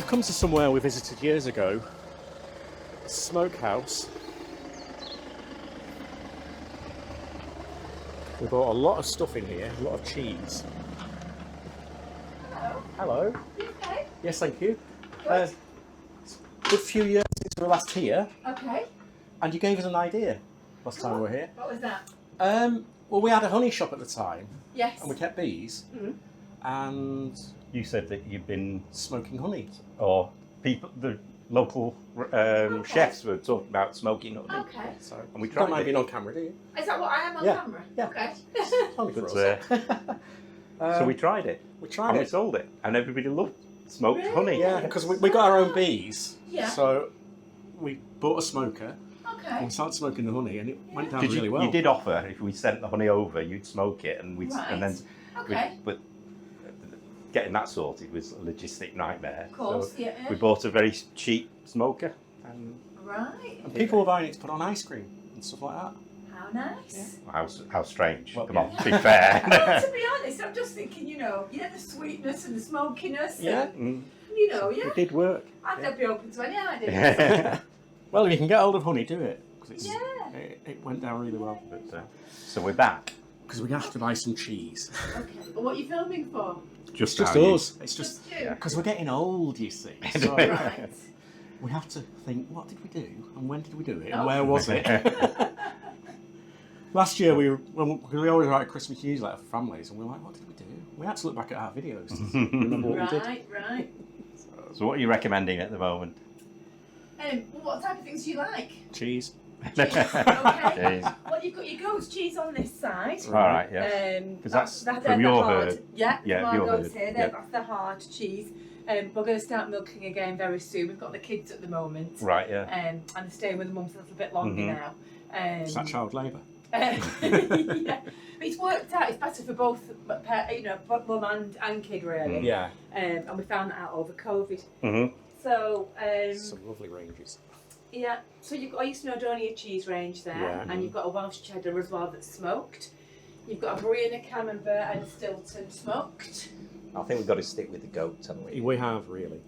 We've come to somewhere we visited years ago, Smokehouse. We bought a lot of stuff in here, a lot of cheese. Hello. Hello. You okay? Yes, thank you. Good. It's a good few years since we were last here, Okay. and you gave us an idea last time we were here. What was that? Well, we had a honey shop at the time, Yes. and we kept bees, and You said that you've been, smoking honey. or people, the local chefs were talking about smoking honey. Okay. So And we you don't tried mind it. being on camera, do you? Is that what I am on Yeah. camera? Yeah. Okay. Only for But, us. so we tried it. we tried And we it. sold it. And everybody loved smoked Really? honey. Yeah, because we got our own bees. Yeah. So we bought a smoker and Okay. we started smoking the honey, and it went down Did you, really well. you did offer, if we sent the honey over, you'd smoke it, and Right. and then Okay. but getting that sorted was a logistic nightmare. Of course. So Yeah. we bought a very cheap smoker, and Right. And people were buying it to put on ice cream and stuff like that. How nice. how strange. Well, Come on, yeah. to be fair. Well, to be honest, I'm just thinking, the sweetness and the smokiness. Yeah. And, It did work. I'd be open to any idea. Well, if you can get hold of honey, do it. 'Cause Yeah. it went down really well. But, so we're back. Because we're going to have to buy some cheese. Okay. But what are you filming for? It's just how you- us. It's just you. because we're getting old, you see. So Right. we have to think, what did we do? And when did we do it? Oh. And where was it? Last year, we always write a Christmas newsletter for families, and we were like, what did we do? We had to look back at our videos to remember what we did. Right. So what are you recommending at the moment? What type of things do you like? Cheese. Cheese. Okay. Jeez. Well, you've got your goat's cheese on this side. All right, yeah. 'Cause that's they're from the your hard. herd. Yeah, Yeah, from our your goats herd, here. yeah. That's the hard cheese. We're going to start milking again very soon. We've got the kids at the moment. Right, yeah. And they're staying with the mums a little bit longer now. Is that child labour? Yeah. But it's worked out. It's better for both, both mum and kid really. Yeah. And we found that out over COVID. Mm-hmm. So, Some lovely ranges. yeah. So you've got a Snowdonia cheese range there, Yeah. and you've got a Welsh cheddar as well that's smoked. You've got a Brie and a Camembert and a Stilton smoked. I think we've got to stick with the goats, haven't we? We have, really.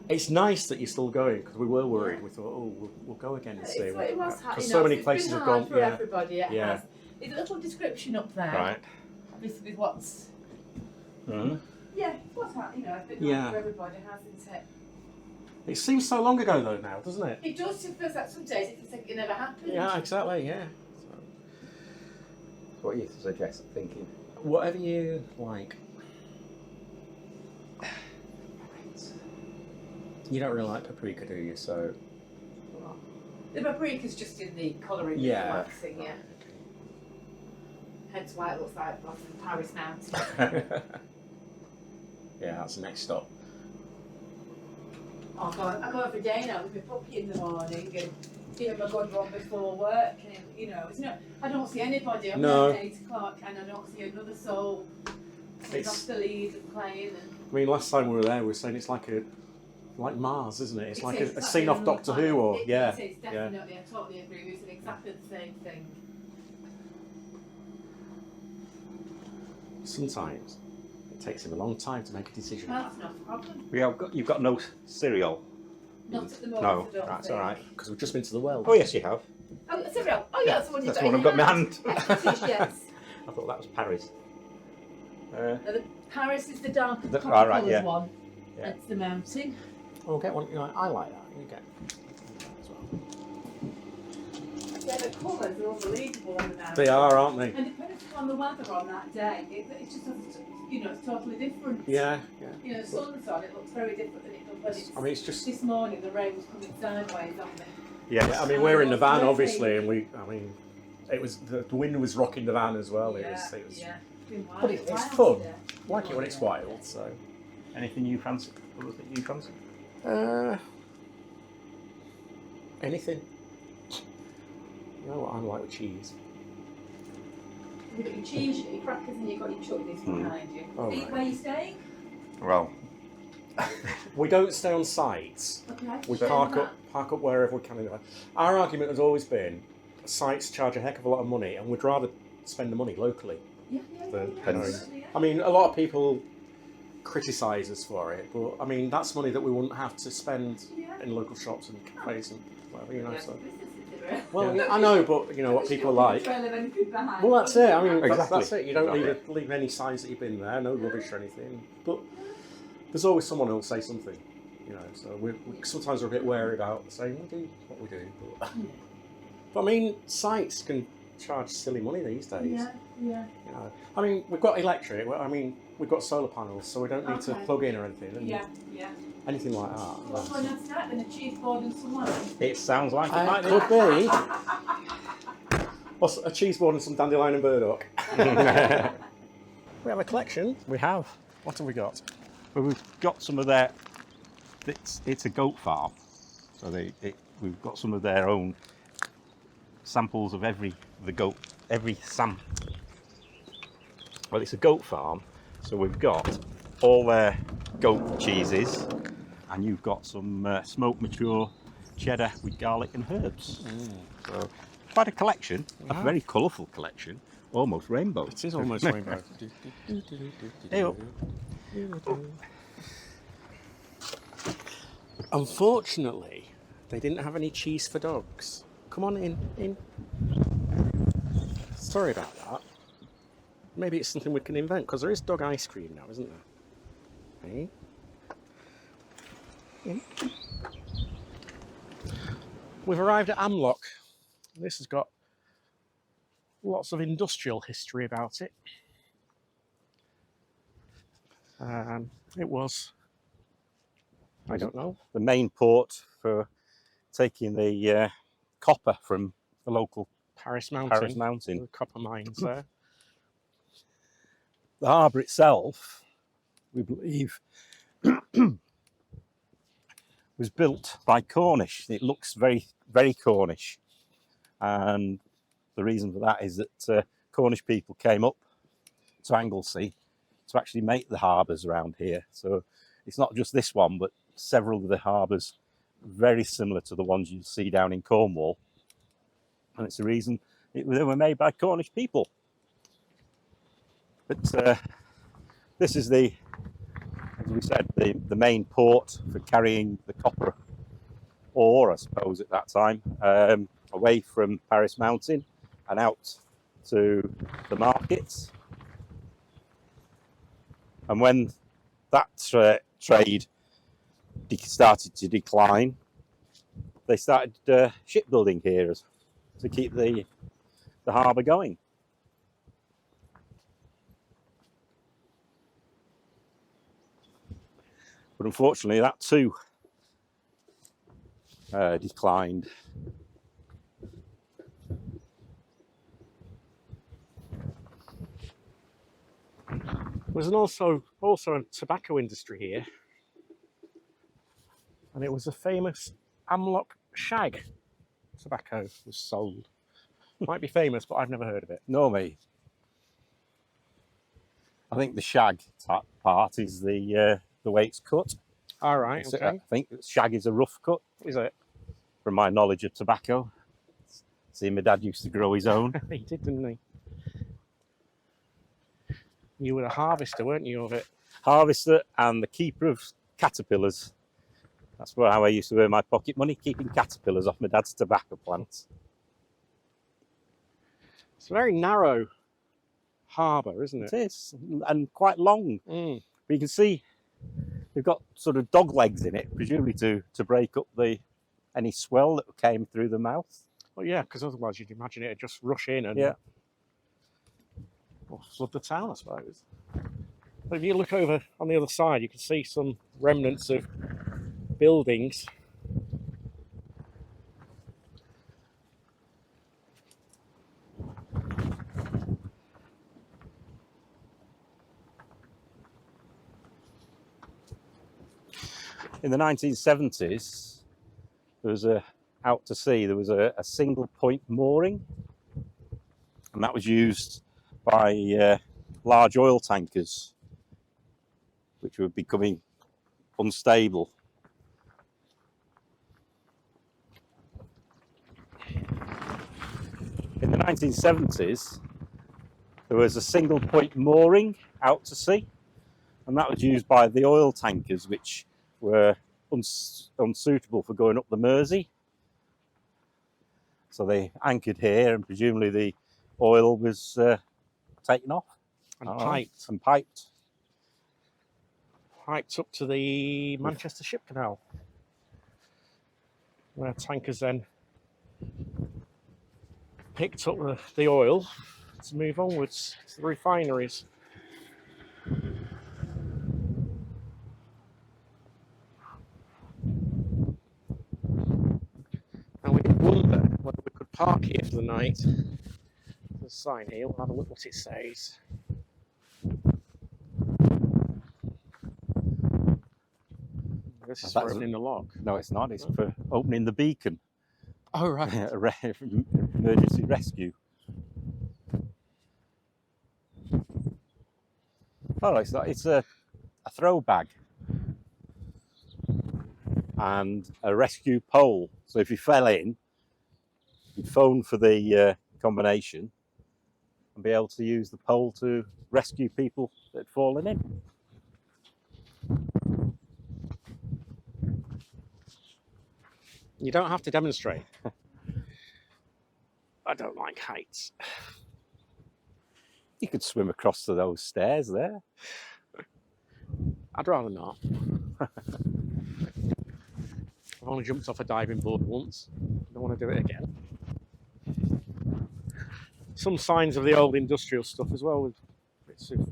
It's nice that you're still going, because we were worried. We thought, oh, we'll go again and see. It was hard. Because so many it's places been have hard gone. for Yeah. everybody. It Yeah. has. There's a little description up there. Right. With what's. Mm-hmm. Yeah, what's that? It's been Yeah. hard for everybody, hasn't it? It seems so long ago, though, now, doesn't it? It does feel like some days it's like it never happened. Yeah, exactly, yeah. So, What do you suggest thinking? whatever you like. You don't really like paprika, do you? So, The paprika's just in the colouring Yeah. waxing, yeah. Hence why it looks like off the Paris Mountain. yeah, that's the next stop. Oh God, I go every day now with my puppy in the morning and give him a good run before work. And it's not. I don't see anybody. I'm No. there at 8 o'clock and I don't see another soul. He's It's- off the lead and playing. I mean, last time we were there, we were saying it's like Mars, isn't it? It's like a scene off Doctor Who, or It yeah. is definitely. I totally agree. We said exactly the same thing. Sometimes it takes him a long time to make a decision. Well, that's not a problem. You've got no cereal. Not at the moment. No, I don't that's think. all right. Because we've just been to the well. Oh yes, you have. Oh, it's a real. Oh yeah, that's the one you've That's got. the one in I've got in my your hand. Yes, it is, yes. I thought that was Paris. Now, the Paris is the dark The- copper all right, coloured yeah. one. Yeah. It's the mountain. Oh, we'll get one. I like that. You get as well. Yeah, the colours are unbelievable on the mountain. They are, aren't they? And depending on the weather on that day, it's just, it's totally different. Yeah, yeah. The sun's on, it looks very different than it does when it's. I mean, it's just. This morning the rain was coming sideways on me. Yeah, I mean, we're in the van, obviously, and it was the wind was rocking the van as well. It was. Yeah. It's been wild. But it's Wild fun. today. I like it when it's wild. So. Anything you fancy? Colours that you fancy? Anything. You know what I'm like with cheese. You've got your cheese, your crackers, and you've got your chutneys behind you. Oh, Where right. are you staying? Well, We don't stay on sites. Okay. We share park that. up wherever we can. Our argument has always been, sites charge a heck of a lot of money, and we'd rather spend the money locally. Yeah, yeah, than- yeah, Hence- absolutely, yeah. I mean, a lot of people criticise us for it, but I mean that's money that we wouldn't have to spend in local shops and cafes and whatever, you know. Yeah, So. business is it, really? Well, yeah, I know, but you know what people like. Trail of anything behind. Well, that's it. I mean, Exactly. that's it. You don't Exactly. leave any signs that you've been there, no rubbish or anything. But there's always someone who'll say something, you know. So we sometimes we're a bit wary about saying we do what we do. But I mean, sites can charge silly money these days. Yeah, yeah. You know, I mean, we've got electric. I mean, we've got solar panels, so we don't need to Okay. plug in or anything. And Yeah, yeah. anything like that. What's going on tonight then? A cheese board and some wine? It sounds like it might Could be. What's a cheese board and some dandelion and burdock? We have a collection. We have. What have we got? But we've got some of their. It's a goat farm, so we've got some of their own samples of every sam. Well, it's a goat farm, so we've got all their goat cheeses, and you've got some smoked mature cheddar with garlic and herbs. So quite a collection, a very colourful collection, almost rainbow. It is almost rainbow. Hey up. Unfortunately, they didn't have any cheese for dogs. Come on in. Sorry about that. Maybe it's something we can invent, because there is dog ice cream now, isn't there? Hey? In. We've arrived at Amlwch. This has got lots of industrial history about it. It was, I don't know, The main port for taking the copper from the local Paris Mountain. Mountain. The copper mines there. The harbour itself, we believe, was built by Cornish. It looks very, very Cornish. And the reason for that is that Cornish people came up to Anglesey to actually make the harbours around here. So it's not just this one, but several of the harbours very similar to the ones you see down in Cornwall. And it's the reason they were made by Cornish people. But this is as we said, the main port for carrying the copper ore, I suppose, at that time, away from Paris Mountain and out to the markets. And when that trade started to decline, they started shipbuilding here to keep the harbour going. But unfortunately, that too declined. There's also a tobacco industry here, and it was a famous Amlwch shag tobacco was sold. Might be famous, but I've never heard of it. No, mate. I think the shag part is the way it's cut. All right, okay. I think shag is a rough cut, Is it? from my knowledge of tobacco. See, my dad used to grow his own. He did, didn't he? You were a harvester, weren't you, of it? Harvester and the keeper of caterpillars. That's how I used to earn my pocket money, keeping caterpillars off my dad's tobacco plants. It's a very narrow harbour, isn't It it? is, and quite long. Mm. But you can see they've got sort of dog legs in it, presumably to break up any swell that came through the mouth. Well, yeah, because otherwise you'd imagine it'd just rush in and flood the town, I suppose. But if you look over on the other side, you can see some remnants of buildings. In the 1970s, there was out to sea, there was a single point mooring, and that was used by large oil tankers, which were becoming unstable. In the 1970s, there was a single point mooring out to sea, and that was used by the oil tankers, which were unsuitable for going up the Mersey. So they anchored here, and presumably the oil was taken off And piped up to the Manchester Ship Canal, where tankers then picked up the oil to move onwards to the refineries. And we wonder whether we could park here for the night. There's a sign here, we'll have a look what it says. This is for opening the lock. No, it's not. It's for opening the beacon. Oh, right. Emergency rescue. Oh, it's a throw bag and a rescue pole. So if you fell in, you'd phone for the combination and be able to use the pole to rescue people that had fallen in. You don't have to demonstrate. I don't like heights. You could swim across to those stairs there. I'd rather not. I've only jumped off a diving board once. I don't want to do it again. Some signs of the old industrial stuff as well, with bits of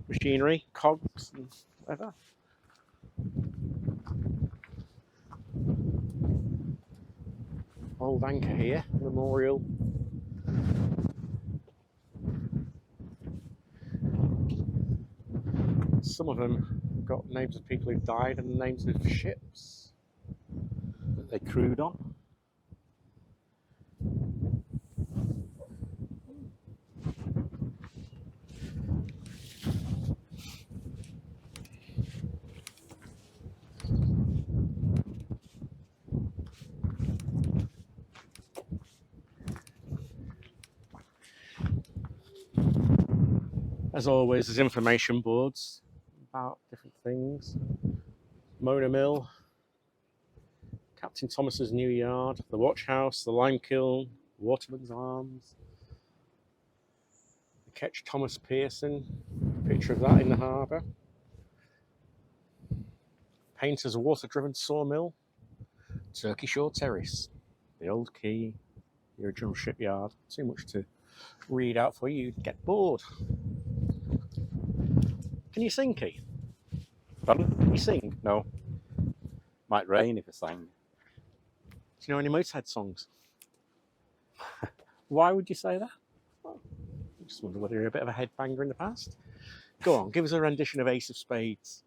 machinery, cogs and whatever. Old anchor here, memorial. Some of them got names of people who died and names of ships that they crewed on. As always, there's information boards about different things. Mona Mill, Captain Thomas's New Yard, the Watch House, the Lime Kiln, Waterman's Arms, the Ketch Thomas Pearson, picture of that in the harbour. Painter's Water-Driven Sawmill, Turkey Shore Terrace, the Old Quay, the original shipyard. Too much to read out for you, you'd get bored. Can you sing, Keith? Pardon? Can you sing? No. Might rain if I sang. Do you know any Motorhead songs? Why would you say that? Well, I just wonder whether you're a bit of a headbanger in the past. Go on, give us a rendition of Ace of Spades.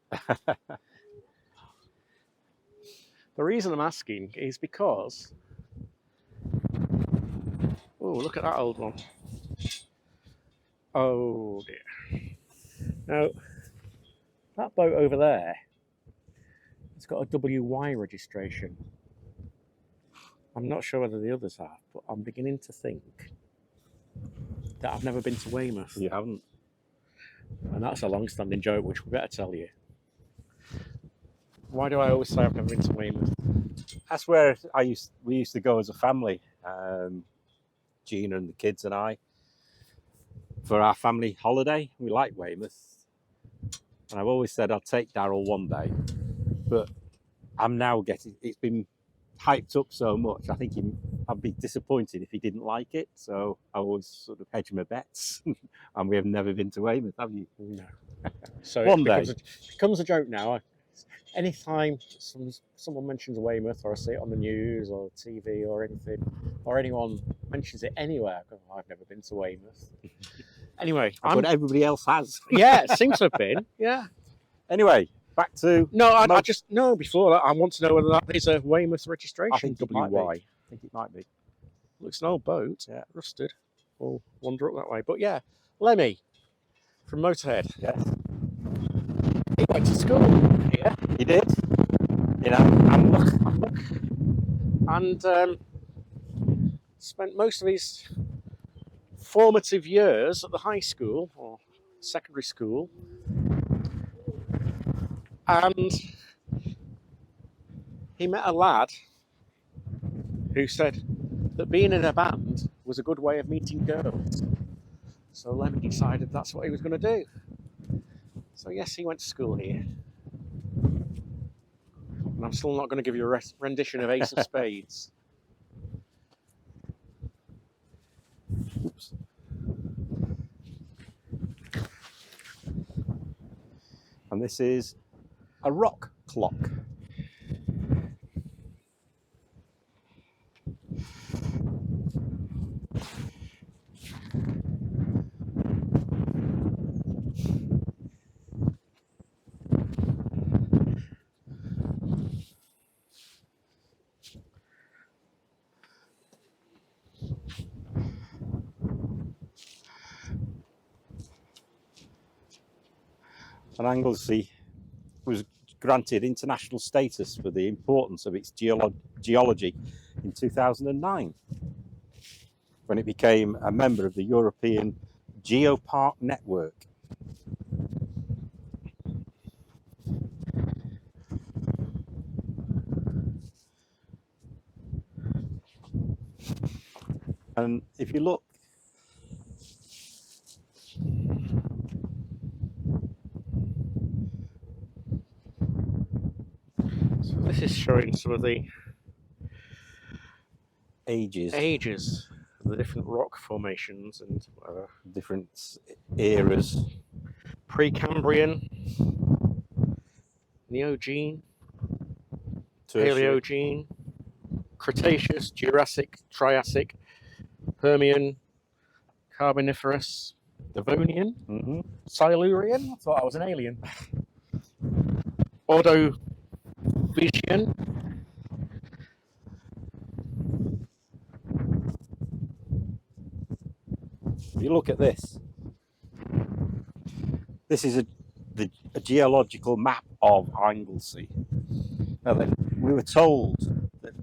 The reason I'm asking is because... Oh, look at that old one. Oh dear. Now, that boat over there, it's got a WY registration. I'm not sure whether the others have, but I'm beginning to think that I've never been to Weymouth. You haven't? And that's a long-standing joke, which we better tell you. Why do I always say I've never been to Weymouth? That's where we used to go as a family, Gina and the kids and I, for our family holiday. We like Weymouth. And I've always said I'll take Darryl one day, but I'm now it's been hyped up so much, I think I'd be disappointed if he didn't like it, so I always sort of hedge my bets. And we have never been to Weymouth, have you? No. So one day. It becomes a joke now. Anytime someone mentions Weymouth, or I see it on the news or TV or anything, or anyone mentions it anywhere, I go, oh, I've never been to Weymouth. Anyway, but everybody else has. Yeah, it seems to have been. Yeah. Anyway, back to... No, before that, I want to know whether that is a Weymouth registration. I think it WY. might be. I think it might be. Looks an old boat. Yeah. Rusted. We'll wander up that way. But yeah, Lemmy from Motorhead. Yes. He went to school here. He did. In Amlwch. And spent most of his formative years at the high school, or secondary school, and he met a lad who said that being in a band was a good way of meeting girls. So Lemmy decided that's what he was going to do. So yes, he went to school here. And I'm still not going to give you a rendition of Ace of Spades. Oops. And this is a rock clock. And Anglesey was granted international status for the importance of its geology in 2009, when it became a member of the European Geopark Network. And if you look, so this is showing some of the ages of the different rock formations and different eras. Precambrian, Neogene, Paleogene, Cretaceous, Jurassic, Triassic, Permian, Carboniferous, Devonian, Silurian. I thought I was an alien. Ordovician. If you look at this, this is a geological map of Anglesey. Now then, we were told that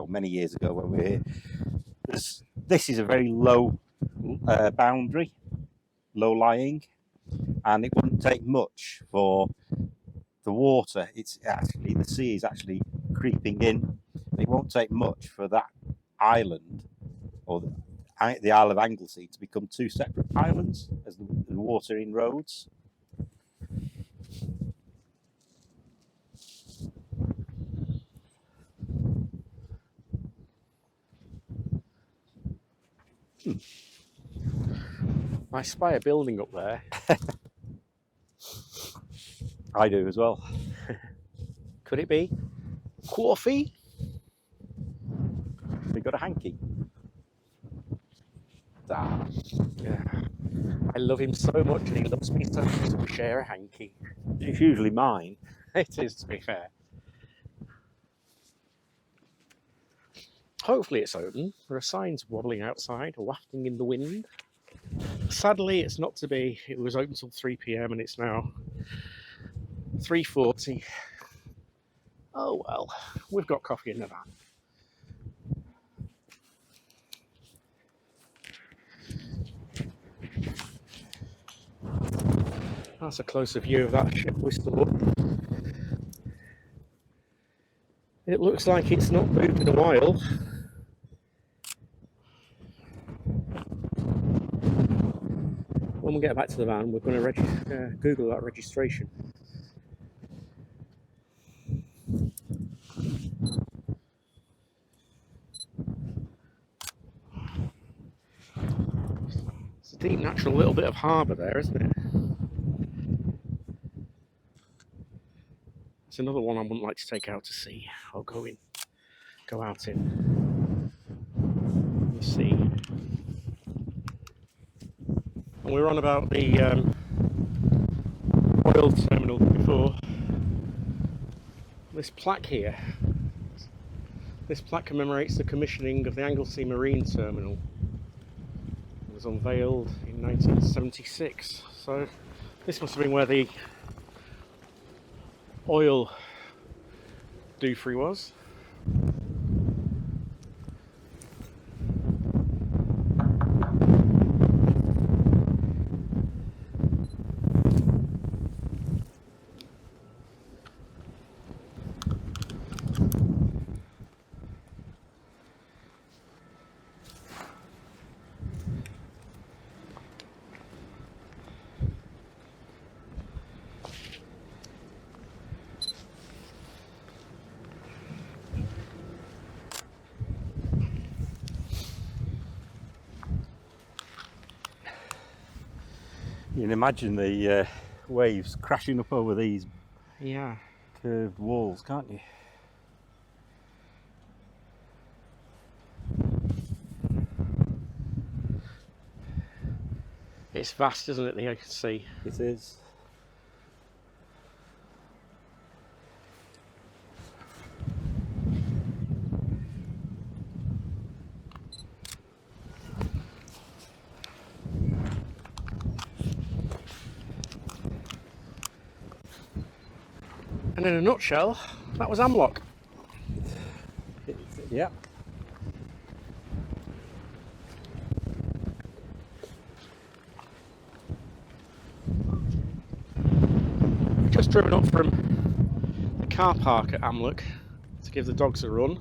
many years ago when we were here, this is a very low boundary, low-lying, and it wouldn't take much for the water. The sea is actually creeping in. It won't take much for that island, or the Isle of Anglesey, to become two separate islands as the water inroads. I spy a building up there. I do as well. Could it be Quarfy? We got a hanky. Yeah. I love him so much and he loves me so much that we share a hanky. It's usually mine. It is, to be fair. Hopefully it's open. There are signs wobbling outside, wafting in the wind. Sadly, it's not to be. It was open till 3 p.m. and it's now 3:40. Oh well, we've got coffee in the van. That's a closer view of that ship we saw. It looks like it's not moved in a while. When we get back to the van, we're going to Google that registration. It's a deep, natural little bit of harbour there, isn't it? It's another one I wouldn't like to take out to sea. I'll go out in the sea. And we were on about the oil terminal before. This plaque here. This plaque commemorates the commissioning of the Anglesey Marine Terminal. It was unveiled in 1976. So this must have been where the oil doofry was. You can imagine the waves crashing up over these Yeah. curved walls, can't you? It's vast, isn't it? You can see. It is. And in a nutshell, that was Amlwch. Yeah. Just driven up from the car park at Amlwch to give the dogs a run.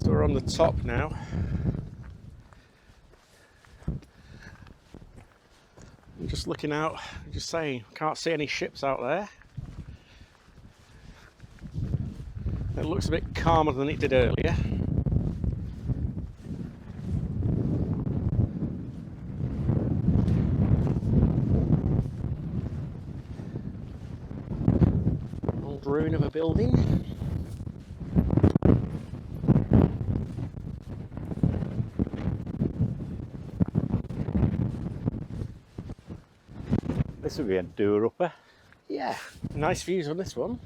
So we're on the top now. I'm just looking out, just saying, can't see any ships out there. It looks a bit calmer than it did earlier. Old ruin of a building. This would be a doer upper. Yeah, nice views on this one.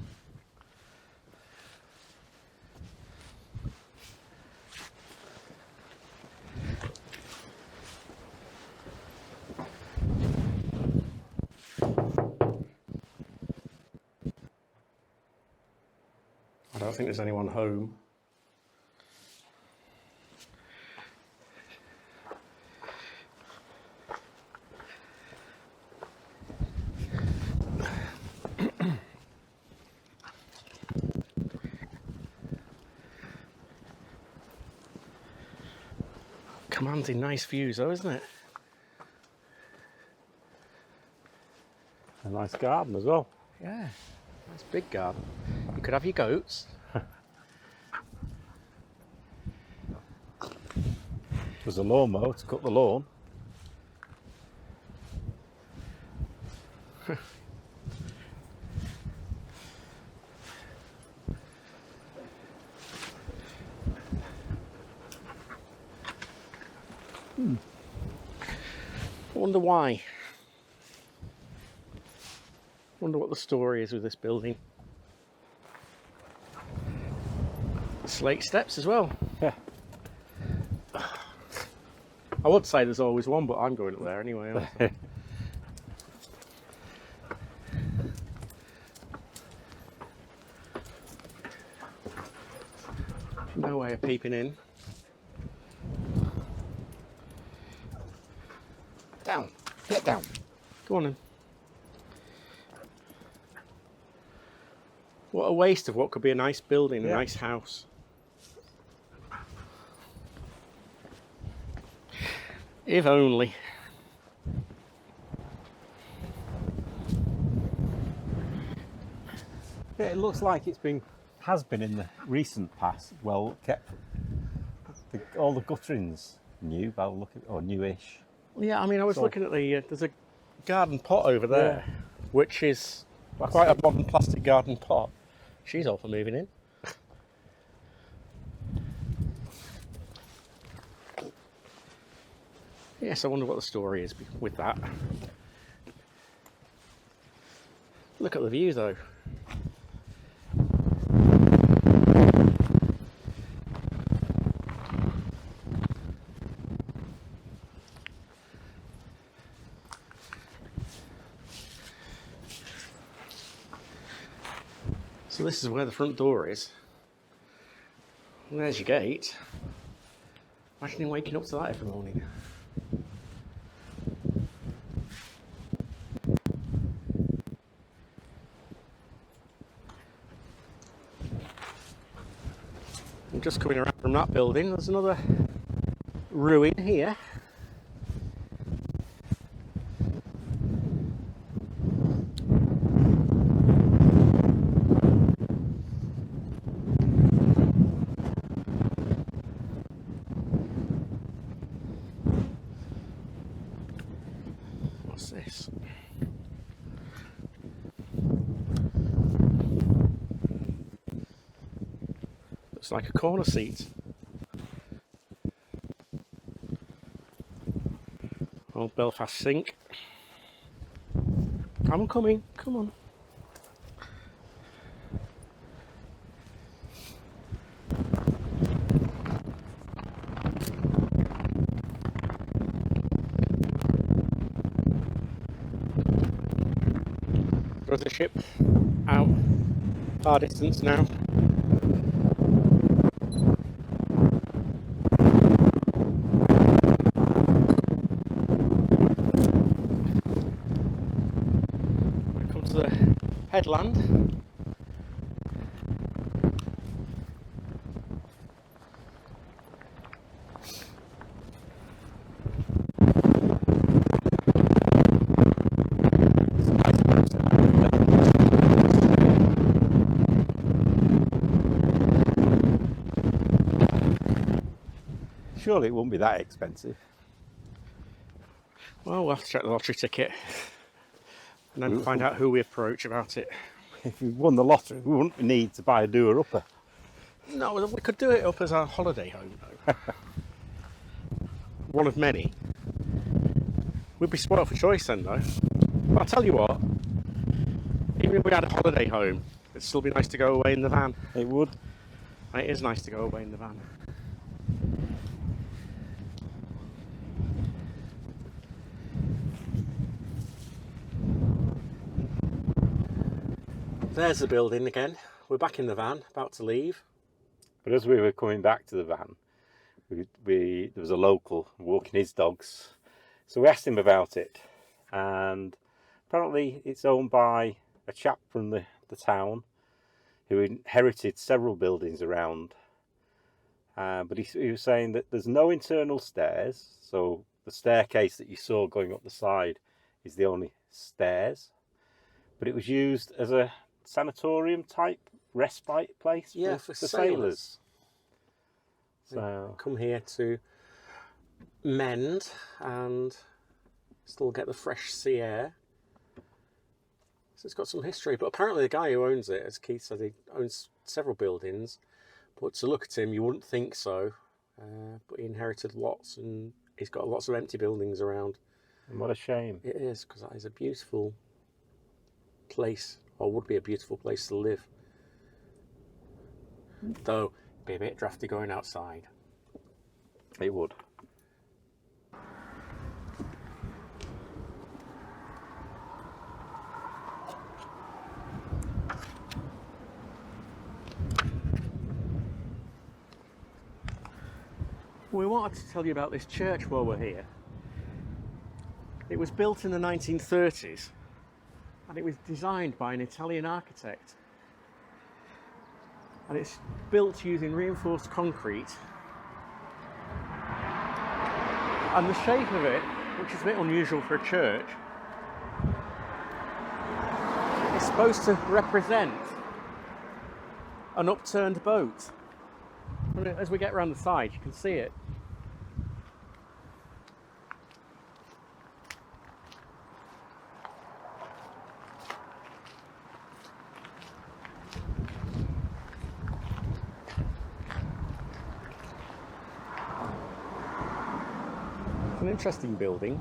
I don't think there's anyone home. Commanding nice views though, isn't it? A nice garden as well. Yeah, nice big garden. You could have your goats. There's a lawnmower to cut the lawn. I wonder why. Wonder what the story is with this building. Slate steps as well. Yeah. I would say there's always one, but I'm going up there anyway. aren't I? No way of peeping in. Down. Get down. Go on then. What a waste of what could be a nice building, a Yeah. nice house. If only. Yeah, it looks like has been in the recent past well kept. All the gutterings new, by looking, or newish. Yeah, I mean, I was So- looking at there's a garden pot over there, Yeah. which is quite a modern plastic garden pot. She's all for moving in. Yes, I wonder what the story is with that. Look at the view though. So this is where the front door is. And there's your gate. Imagine waking up to that every morning. And just coming around from that building, there's another ruin here. this? Looks like a corner seat. Old Belfast sink. I'm coming, come on. There's the ship out far distance now. We come to the headland. Surely it won't be that expensive. Well, we'll have to check the lottery ticket and then find out who we approach about it. If we won the lottery, we wouldn't need to buy a doer-upper. No, we could do it up as our holiday home, though. One of many. We'd be spoiled for choice then, though. But I'll tell you what, even if we had a holiday home, it'd still be nice to go away in the van. It would. And it is nice to go away in the van. There's the building again. We're back in the van, about to leave. But as we were coming back to the van, there was a local walking his dogs. So we asked him about it. And apparently it's owned by a chap from the town who inherited several buildings around. But he was saying that there's no internal stairs. So the staircase that you saw going up the side is the only stairs. But it was used as a sanatorium type respite place for sailors. So come here to mend and still get the fresh sea air. So it's got some history, but apparently the guy who owns it, as Keith said, he owns several buildings, but to look at him you wouldn't think so, but he inherited lots and he's got lots of empty buildings around. And what a shame. It is, because that is a beautiful place, or would be a beautiful place to live. Though, it'd be a bit drafty going outside. It would. We wanted to tell you about this church while we're here. It was built in the 1930s and it was designed by an Italian architect. And it's built using reinforced concrete. And the shape of it, which is a bit unusual for a church, is supposed to represent an upturned boat. And as we get around the side, you can see it. It's an interesting building.